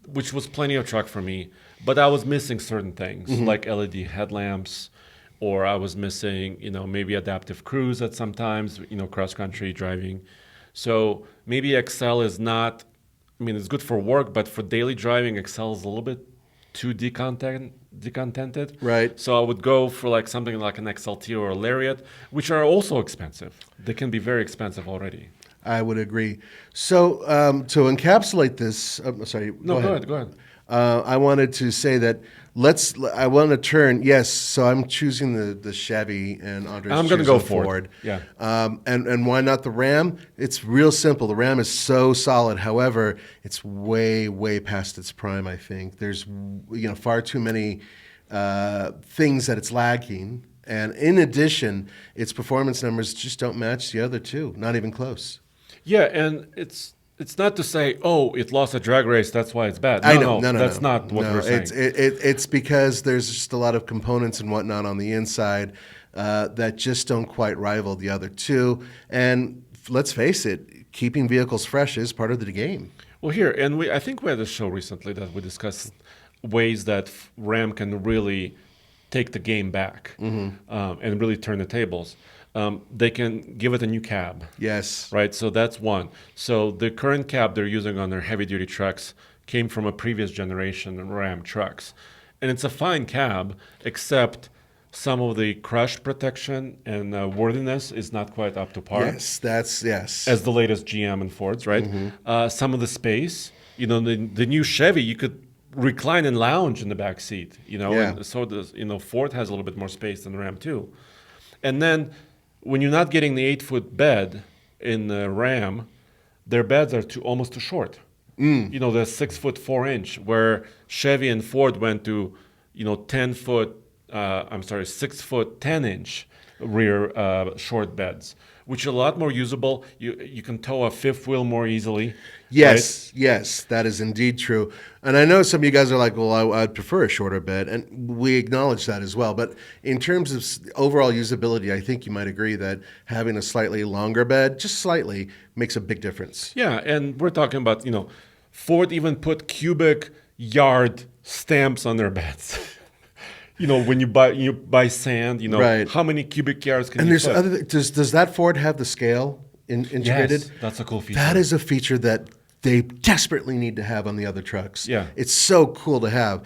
which was plenty of truck for me, but I was missing certain things like LED headlamps, or I was missing, maybe adaptive cruise at sometimes, cross country driving. So maybe XL is not, it's good for work, but for daily driving, XL is a little bit too decontented. Right. So I would go for like something like an XLT or a Lariat, which are also expensive. They can be very expensive already. I would agree. So to encapsulate this, sorry. No, go ahead. I wanted to say that I want to turn, yes, so I'm choosing the Chevy and Andre's I'm going to choosing go Ford. Yeah. And why not the Ram? It's real simple. The Ram is so solid. However, it's way, way past its prime, I think. There's far too many things that it's lacking. And in addition, its performance numbers just don't match the other two, not even close. Yeah, and it's not to say, oh, it lost a drag race, that's why it's bad. No, that's not what we're saying. It's because there's just a lot of components and whatnot on the inside that just don't quite rival the other two. And let's face it, keeping vehicles fresh is part of the game. Well, here, and I think we had a show recently that we discussed ways that Ram can really take the game back and really turn the tables. They can give it a new cab. Yes. Right, so that's one. So the current cab they're using on their heavy-duty trucks came from a previous generation of Ram trucks. And it's a fine cab, except some of the crash protection and worthiness is not quite up to par. Yes, yes. As the latest GM and Fords, right? Some of the space, the new Chevy, you could recline and lounge in the back seat, Yeah. and so does, Ford has a little bit more space than the Ram too. And then when you're not getting the 8-foot bed in the Ram, their beds are almost too short. The 6'4", where Chevy and Ford went to, 6'10" rear short beds, which are a lot more usable. You can tow a fifth wheel more easily. Yes, yes, that is indeed true. And I know some of you guys are like, well, I'd prefer a shorter bed, and we acknowledge that as well. But in terms of overall usability, I think you might agree that having a slightly longer bed, just slightly, makes a big difference. Yeah, and we're talking about, Ford even put cubic yard stamps on their beds. When you buy sand, Right. how many cubic yards can And you there's put? other. Does that Ford have the scale integrated? Yes, that's a cool feature. That is a feature that they desperately need to have on the other trucks. Yeah. It's so cool to have.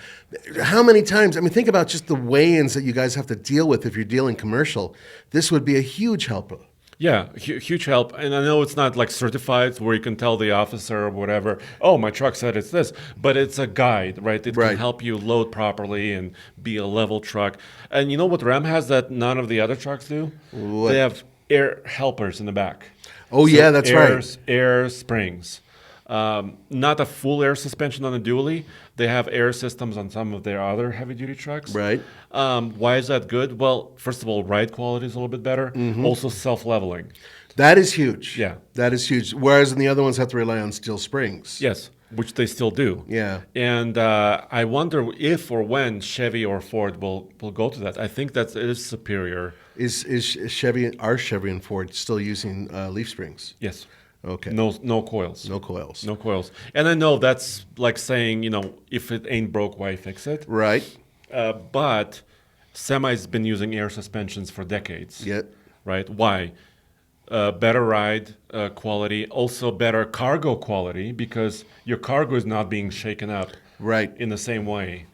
How many times, think about just the weigh-ins that you guys have to deal with if you're dealing commercial. This would be a huge help. Yeah, huge help. And I know it's not like certified where you can tell the officer or whatever, oh, my truck said it's this. But it's a guide, right? It Right. can help you load properly and be a level truck. And you know what Ram has that none of the other trucks do? What? They have air helpers in the back. Oh, yeah, that's right. Air springs. Not a full air suspension on a dually. They have air systems on some of their other heavy-duty trucks. Right. Why is that good? Well, first of all, ride quality is a little bit better. Also, self-leveling. That is huge. Yeah. That is huge. Whereas in the other ones have to rely on steel springs. Yes, which they still do. Yeah. And I wonder if or when Chevy or Ford will go to that. I think that it is superior. Is Chevy, our Chevy and Ford still using leaf springs? Yes. Okay. No coils. No coils. No coils. And I know that's like saying, if it ain't broke, why fix it? Right. But Semi's been using air suspensions for decades. Yeah. Right? Why? Better ride quality, also better cargo quality because your cargo is not being shaken up Right. in the same way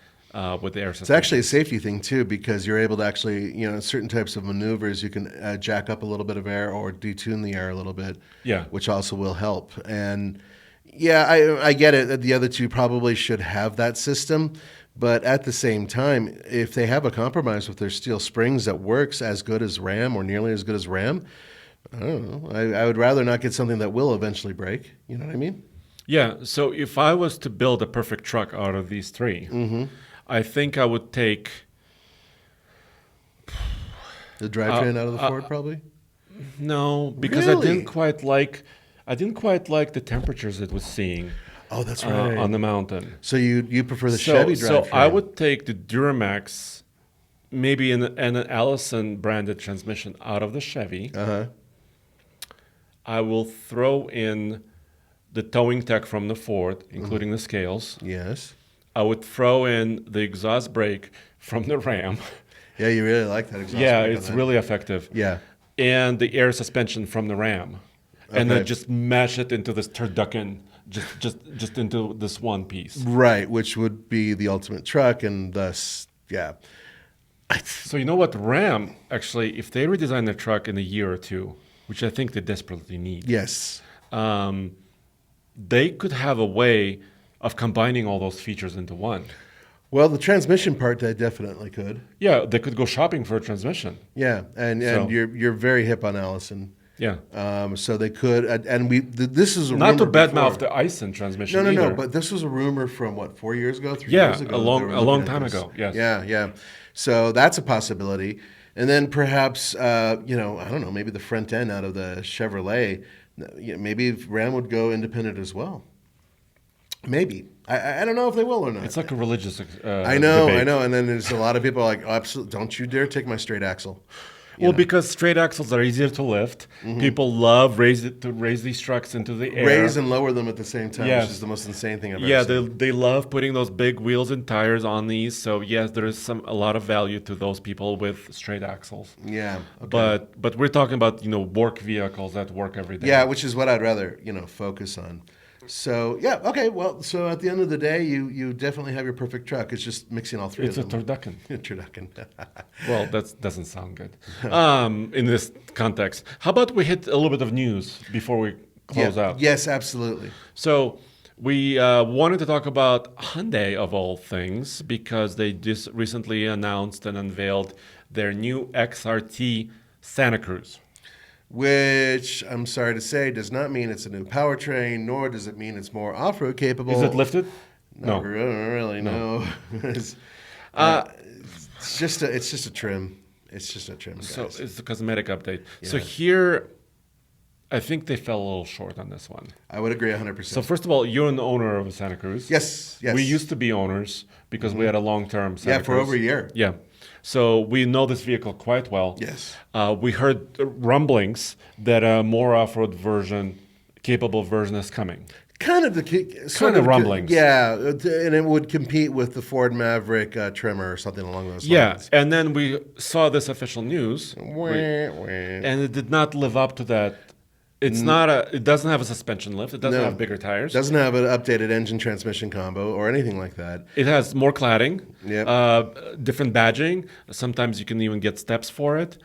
with the air It's suspension. actually a safety thing too, because you're able to actually, certain types of maneuvers, you can jack up a little bit of air or detune the air a little bit, Yeah. which also will help. And yeah, I get it that the other two probably should have that system, but at the same time, if they have a compromise with their steel springs that works as good as Ram or nearly as good as Ram, I don't know. I would rather not get something that will eventually break. You know what I mean? Yeah. So if I was to build a perfect truck out of these 3, I think I would take. The drivetrain out of the Ford, probably. No, because Really? I didn't quite like the temperatures it was seeing Oh, that's right. on the mountain. So you prefer the Chevy drivetrain? So I would take the Duramax, maybe an Allison branded transmission out of the Chevy. Uh-huh. I will throw in the towing tech from the Ford, including the scales. Yes. I would throw in the exhaust brake from the Ram. Yeah, you really like that exhaust Yeah, brake on it's that. really effective. Yeah. And the air suspension from the Ram. And Okay. then just mash it into this turducken, just into this one piece. Right, which would be the ultimate truck, and thus, yeah. So you know what? Ram, actually, if they redesign their truck in a year or two, which I think they desperately need, Yes. they could have a way of combining all those features into one. Well, the transmission part, they definitely could. Yeah, they could go shopping for a transmission. Yeah, and So- you're very hip on Allison. Yeah. So they could, and this is a Not to rumor badmouth before. the Ison transmission No, either. but this was a rumor from what, 4 years ago, 3 Yeah, years ago. a that long- they were a long looking at time this. ago, yes. Yeah. So that's a possibility, and then perhaps I don't know, maybe the front end out of the Chevrolet, maybe Ram would go independent as well. Maybe I don't know if they will or not. It's like a religious I know, debate. and then there's a lot of people like, oh, absolutely, don't you dare take my straight axle. Well, because straight axles are easier to lift. People love raise these trucks into the air. Raise and lower them at the same time, Yes. which is the most insane thing I've Yeah, ever seen. they love putting those big wheels and tires on these. So yes, there is a lot of value to those people with straight axles. Yeah, okay. But we're talking about work vehicles that work every day. Yeah, which is what I'd rather, focus on. So, yeah, okay. Well, so at the end of the day, you definitely have your perfect truck. It's just mixing all three It's a of them. turducken. Turducken. Well, that doesn't sound good in this context. How about we hit a little bit of news before we close out? Yes, absolutely. So we wanted to talk about Hyundai of all things because they just recently announced and unveiled their new XRT Santa Cruz. Which, I'm sorry to say, does not mean it's a new powertrain, nor does it mean it's more off-road capable. Is it lifted? Not really, no. It's just a trim. It's just a trim, guys. So it's a cosmetic update. So Yeah. here, I think they fell a little short on this one. I would agree 100%. So first of all, you're an owner of a Santa Cruz. Yes. We used to be owners because we had a long-term Santa Yeah, for Cruz. over a year. Yeah. So we know this vehicle quite well. Yes. We heard rumblings that a more off-road capable version is coming. Kind of rumblings. Yeah, and it would compete with the Ford Maverick Trimmer or something along those Yeah, lines. and then we saw this official news, Yeah. and it did not live up to that. It's it doesn't have a suspension lift. It doesn't No. have bigger tires. Doesn't have an updated engine transmission combo or anything like that. It has more cladding, Yep. different badging. Sometimes you can even get steps for it.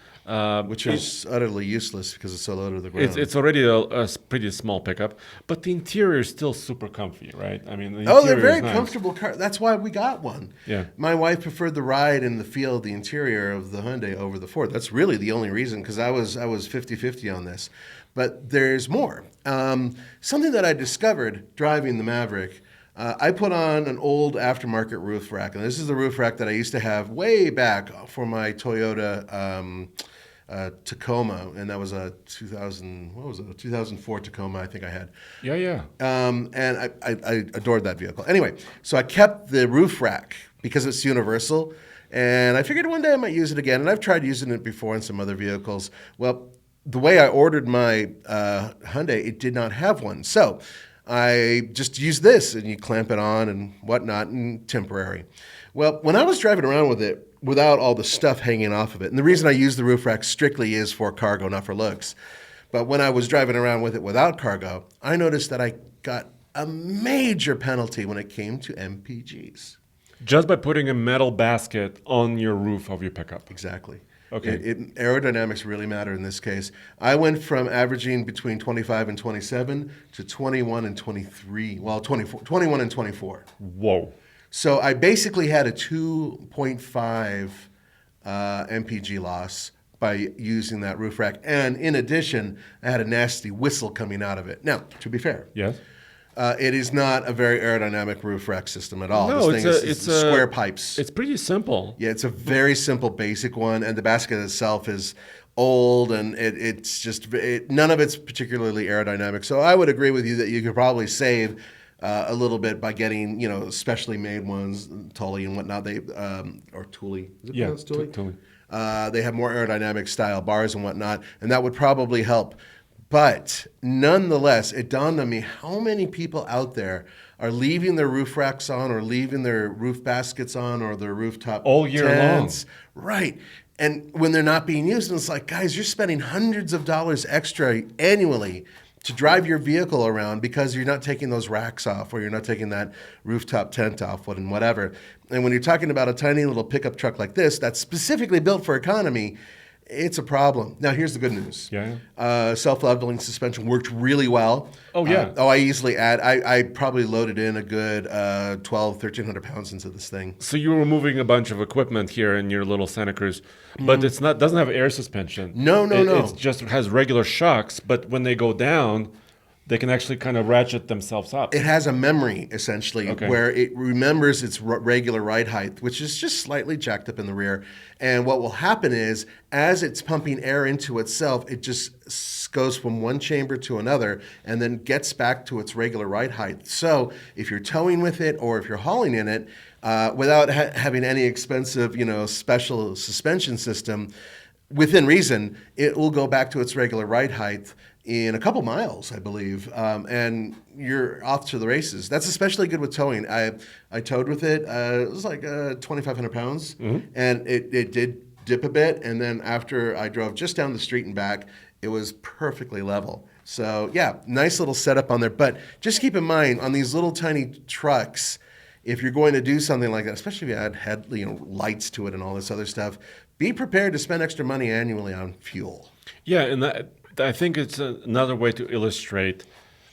Which is utterly useless because it's so low to the ground. It's already a pretty small pickup, but the interior is still super comfy, right? I mean, the they're interior very is nice. comfortable car. That's why we got one. Yeah. My wife preferred the ride in the field, the interior of the Hyundai over the Ford. That's really the only reason, because I was 50-50 on this. But there's more. Something that I discovered driving the Maverick, I put on an old aftermarket roof rack. And this is the roof rack that I used to have way back for my Toyota Tacoma, and that was a 2004 Tacoma I think I had. Yeah. And I adored that vehicle. Anyway, so I kept the roof rack because it's universal, and I figured one day I might use it again, and I've tried using it before in some other vehicles. Well, the way I ordered my Hyundai, it did not have one. So I just used this, and you clamp it on and whatnot, and temporary. Well, when I was driving around with it without all the stuff hanging off of it, and the reason I use the roof rack strictly is for cargo, not for looks, but when I was driving around with it without cargo, I noticed that I got a major penalty when it came to MPGs. Just by putting a metal basket on your roof of your pickup. Exactly. Okay. Aerodynamics really matter in this case. I went from averaging between 25 and 27 to 21 and 23. Well, 21 and 24. Whoa. So I basically had a 2.5 MPG loss by using that roof rack. And in addition, I had a nasty whistle coming out of it. Now, to be fair. Yes. It is not a very aerodynamic roof rack system at all. No, this thing is square pipes. It's pretty simple. Yeah, it's a very simple, basic one, and the basket itself is old, and it's just none of it's particularly aerodynamic. So I would agree with you that you could probably save a little bit by getting specially made ones, Tully and whatnot. They or Thule, is it pronounced Thule? Thule. They have more aerodynamic style bars and whatnot, and that would probably help. But nonetheless, it dawned on me how many people out there are leaving their roof racks on or leaving their roof baskets on or their rooftop all year tents. long. Right. And when they're not being used, and it's like, guys, you're spending hundreds of dollars extra annually to drive your vehicle around because you're not taking those racks off or you're not taking that rooftop tent off and whatever. And when you're talking about a tiny little pickup truck like this that's specifically built for economy, it's a problem. Now, here's the good news. Yeah. Self-leveling suspension worked really well. Oh, yeah. I easily I probably loaded in a good 1,300 pounds into this thing. So you were moving a bunch of equipment here in your little Santa Cruz, but it's not doesn't have air suspension. No. It just has regular shocks, but when they go down, they can actually kind of ratchet themselves up. It has a memory, essentially, where it remembers its regular ride height, which is just slightly jacked up in the rear. And what will happen is, as it's pumping air into itself, it just goes from one chamber to another and then gets back to its regular ride height. So if you're towing with it or if you're hauling in it, without having any expensive, special suspension system, within reason, it will go back to its regular ride height in a couple miles, I believe, and you're off to the races. That's especially good with towing. I towed with it. It was like 2,500 pounds, and it did dip a bit. And then after I drove just down the street and back, it was perfectly level. So yeah, nice little setup on there. But just keep in mind, on these little tiny trucks, if you're going to do something like that, especially if you had lights to it and all this other stuff, be prepared to spend extra money annually on fuel. Yeah, and I think it's another way to illustrate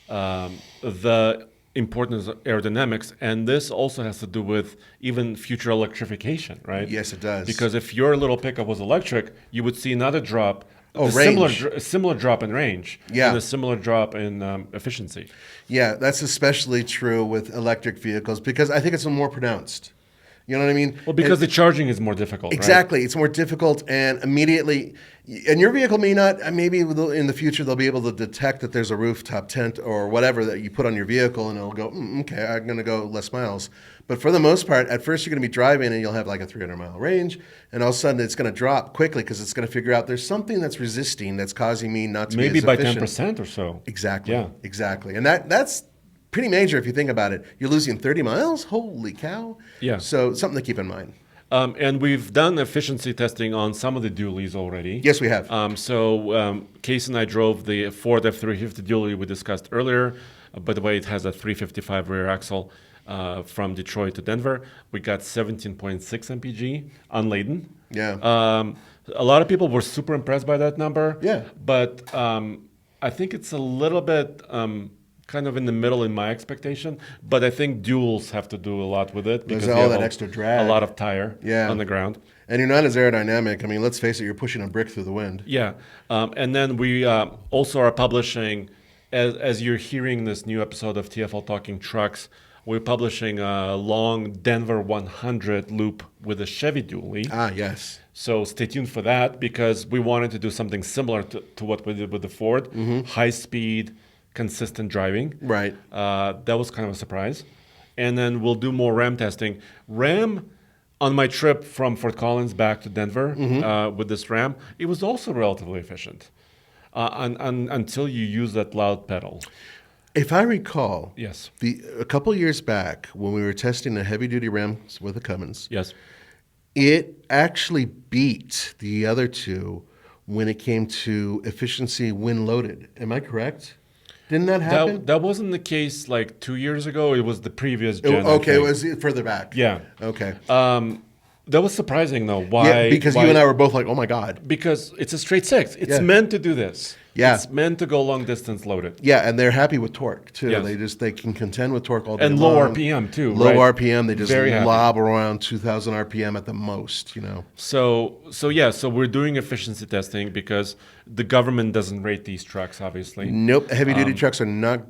the importance of aerodynamics, and this also has to do with even future electrification, right? Yes, it does. Because if your little pickup was electric, you would see another drop, similar drop in range, and a similar drop in efficiency. Yeah, that's especially true with electric vehicles because I think it's more pronounced. You know what I mean? Well, because the charging is more difficult. Exactly. Right? It's more difficult, and immediately, and your vehicle may not, maybe in the future they'll be able to detect that there's a rooftop tent or whatever that you put on your vehicle, and it'll go, okay, I'm going to go less miles. But for the most part, at first you're going to be driving and you'll have like a 300-mile range, and all of a sudden it's going to drop quickly because it's going to figure out there's something that's resisting that's causing me not to be as efficient. Maybe by 10% or so. Exactly. Yeah. Exactly. And that's pretty major if you think about it. You're losing 30 miles? Holy cow. Yeah. So something to keep in mind. And we've done efficiency testing on some of the dualies already. Yes, we have. Case and I drove the Ford F350 dually we discussed earlier. By the way, it has a 355 rear axle from Detroit to Denver. We got 17.6 mpg unladen. Yeah. A lot of people were super impressed by that number. Yeah. But I think it's a little bit kind of in the middle in my expectation, but I think duals have to do a lot with it because there's all that extra drag, a lot of tire on the ground, and you're not as aerodynamic. I mean, let's face it, you're pushing a brick through the wind. Yeah, and then we also are publishing, as you're hearing this new episode of TFL Talking Trucks we're publishing a long Denver 100 loop with a Chevy dually. Yes. So stay tuned for that because we wanted to do something similar to what we did with the Ford. High speed, consistent driving. Right. That was kind of a surprise. And then we'll do more RAM testing. RAM, on my trip from Fort Collins back to Denver with this RAM, it was also relatively efficient until you use that loud pedal. If I recall, Yes. a couple years back when we were testing the heavy-duty Rams with the Cummins, Yes. it actually beat the other two when it came to efficiency when loaded. Am I correct? Didn't that happen? That wasn't the case like 2 years ago. It was the previous gen. Okay, it was further back. Yeah. Okay. That was surprising though. Why? Yeah, because you and I were both like, oh my God. Because it's a straight six. It's Yeah. meant to do this. Yeah. It's meant to go long distance loaded. Yeah, and they're happy with torque too. Yes. They can contend with torque all day And long. low RPM too. Low right? RPM, they just Very happy. lob around 2,000 RPM at the most, you know. So we're doing efficiency testing because the government doesn't rate these trucks, obviously. Nope, heavy-duty trucks are not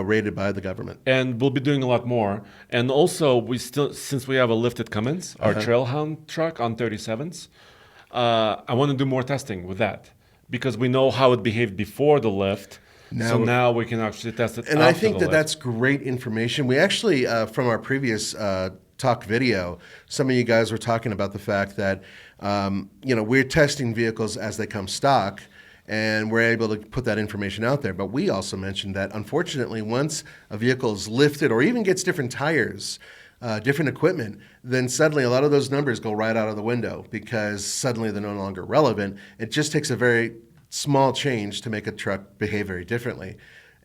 rated by the government. And we'll be doing a lot more. And also, since we have a lifted Cummins, our Trailhound truck on 37s, I want to do more testing with that because we know how it behaved before the lift. Now we can actually test it. And I after think the that lift. that's great information. We actually, from our previous talk video, some of you guys were talking about the fact that we're testing vehicles as they come stock, and we're able to put that information out there. But we also mentioned that, unfortunately, once a vehicle is lifted or even gets different tires, different equipment, then suddenly a lot of those numbers go right out of the window because suddenly they're no longer relevant. It just takes a very small change to make a truck behave very differently.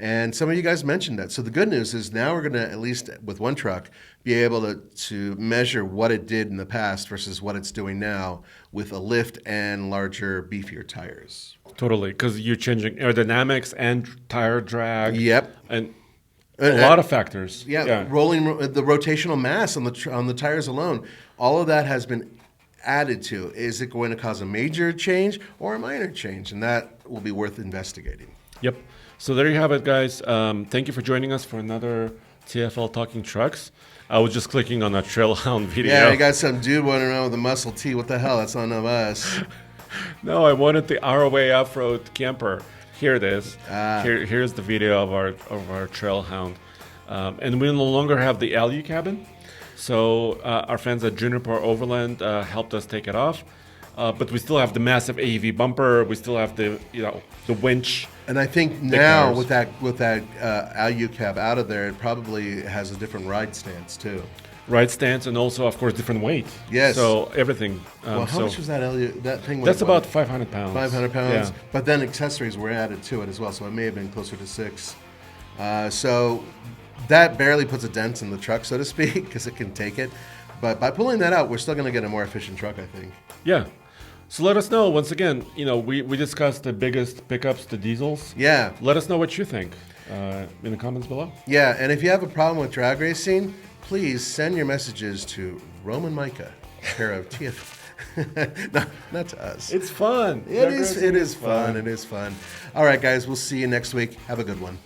And some of you guys mentioned that. So the good news is now we're going to, at least with one truck, be able to measure what it did in the past versus what it's doing now with a lift and larger, beefier tires. Totally, because you're changing aerodynamics and tire drag. Yep. And a lot of factors. Rolling the rotational mass on the tires alone, all of that has been added to. Is it going to cause a major change or a minor change? And that will be worth investigating. Yep. So there you have it, guys. Thank you for joining us for another TFL Talking Trucks. I was just clicking on that Trailhound video. Yeah, you got some dude running around with a muscle T. What the hell? That's none of us. No, I wanted the ROA off-road camper. Here it is. Here's the video of our Trailhound. And we no longer have the LU cabin. So our friends at Juniper Overland helped us take it off. But we still have the massive AEV bumper. We still have the winch. And I think now with that LU cab out of there, it probably has a different ride stance too. Ride stance and also, of course, different weight. Yes. So everything. Well, how much was that LU? That thing. That's about 500 pounds. 500 pounds. Yeah. But then accessories were added to it as well, so it may have been closer to 6. So that barely puts a dent in the truck, so to speak, because it can take it. But by pulling that out, we're still going to get a more efficient truck, I think. Yeah. So let us know. Once again, we discussed the biggest pickups, the diesels. Yeah. Let us know what you think in the comments below. Yeah, and if you have a problem with drag racing, please send your messages to Roman Micah, care of TF. No, not to us. It's fun. It is fun. It is fun. All right, guys, we'll see you next week. Have a good one.